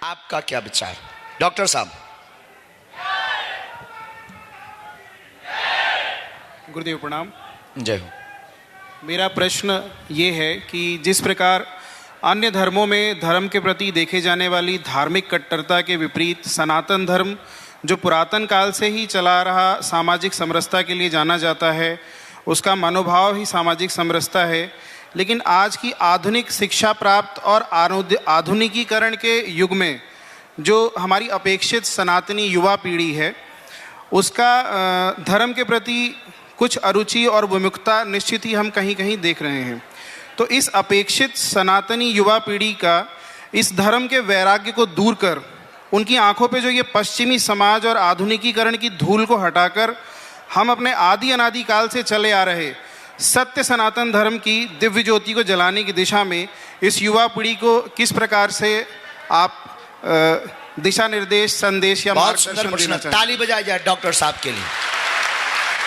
आपका क्या विचार डॉक्टर साहब? गुरुदेव प्रणाम। जय हो। मेरा प्रश्न ये है कि जिस प्रकार अन्य धर्मों में धर्म के प्रति देखे जाने वाली धार्मिक कट्टरता के विपरीत सनातन धर्म, जो पुरातन काल से ही चला रहा सामाजिक समरसता के लिए जाना जाता है, उसका मनोभाव ही सामाजिक समरसता है, लेकिन आज की आधुनिक शिक्षा प्राप्त और आधुनिकीकरण के युग में जो हमारी अपेक्षित सनातनी युवा पीढ़ी है, उसका धर्म के प्रति कुछ अरुचि और विमुखता निश्चित ही हम कहीं कहीं देख रहे हैं। तो इस अपेक्षित सनातनी युवा पीढ़ी का इस धर्म के वैराग्य को दूर कर उनकी आंखों पे जो ये पश्चिमी समाज और आधुनिकीकरण की धूल को हटाकर हम अपने आदि अनादि काल से चले आ रहे सत्य सनातन धर्म की दिव्य ज्योति को जलाने की दिशा में इस युवा पीढ़ी को किस प्रकार से आप दिशा निर्देश, संदेश या मार्गदर्शन देना चाहेंगे? ताली बजाई जाए डॉक्टर साहब के लिए।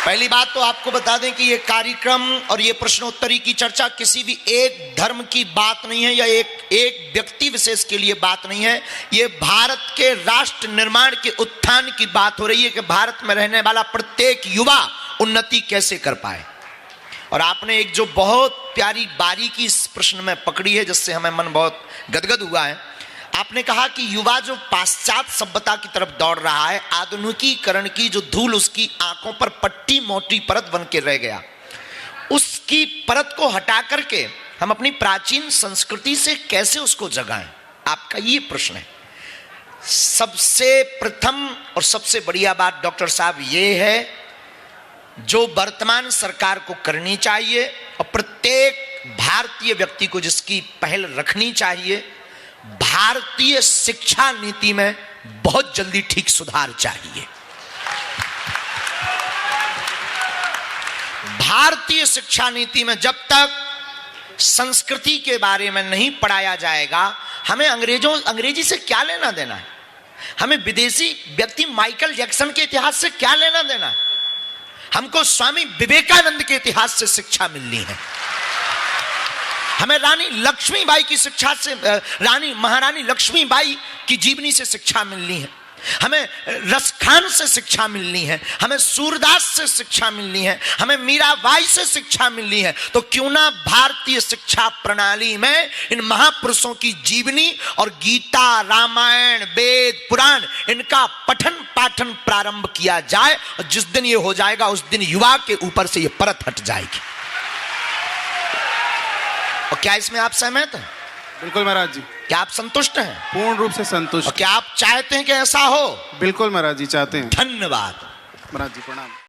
पहली बात तो आपको बता दें कि ये कार्यक्रम और ये प्रश्नोत्तरी की चर्चा किसी भी एक धर्म की बात नहीं है या एक व्यक्ति विशेष के लिए बात नहीं है। ये भारत के राष्ट्र निर्माण के उत्थान की बात हो रही है कि भारत में रहने वाला प्रत्येक युवा उन्नति कैसे कर पाए। और आपने एक जो बहुत प्यारी बारीकी इस प्रश्न में पकड़ी है जिससे हमें मन बहुत गदगद हुआ है। आपने कहा कि युवा जो पाश्चात्य सभ्यता की तरफ दौड़ रहा है, आधुनिकीकरण की जो धूल उसकी आंखों पर पट्टी मोटी परत बन के रह गया, उसकी परत को हटा करके हम अपनी प्राचीन संस्कृति से कैसे उसको जगाएं, आपका ये प्रश्न है। सबसे प्रथम और सबसे बढ़िया बात डॉक्टर साहब ये है जो वर्तमान सरकार को करनी चाहिए और प्रत्येक भारतीय व्यक्ति को जिसकी पहल रखनी चाहिए, भारतीय शिक्षा नीति में बहुत जल्दी ठीक सुधार चाहिए। भारतीय शिक्षा नीति में जब तक संस्कृति के बारे में नहीं पढ़ाया जाएगा, हमें अंग्रेजी से क्या लेना देना है, हमें विदेशी व्यक्ति माइकल जैक्सन के इतिहास से क्या लेना देना है, हमको स्वामी विवेकानंद के इतिहास से शिक्षा मिलनी है, हमें रानी लक्ष्मीबाई की शिक्षा से, महारानी लक्ष्मीबाई की जीवनी से शिक्षा मिलनी है, हमें रसखान से शिक्षा मिलनी है, हमें सूरदास से शिक्षा मिलनी है, हमें मीराबाई से शिक्षा मिलनी है। तो क्यों ना भारतीय शिक्षा प्रणाली में इन महापुरुषों की जीवनी और गीता, रामायण, वेद, पुराण, इनका पठन पाठन प्रारंभ किया जाए। और जिस दिन ये हो जाएगा उस दिन युवा के ऊपर से ये परत हट जाएगी। और क्या इसमें आप सहमत हैं? बिल्कुल महाराज जी। क्या आप संतुष्ट हैं? पूर्ण रूप से संतुष्ट। और क्या आप चाहते हैं कि ऐसा हो? बिल्कुल महाराज जी चाहते हैं। धन्यवाद महाराज जी प्रणाम।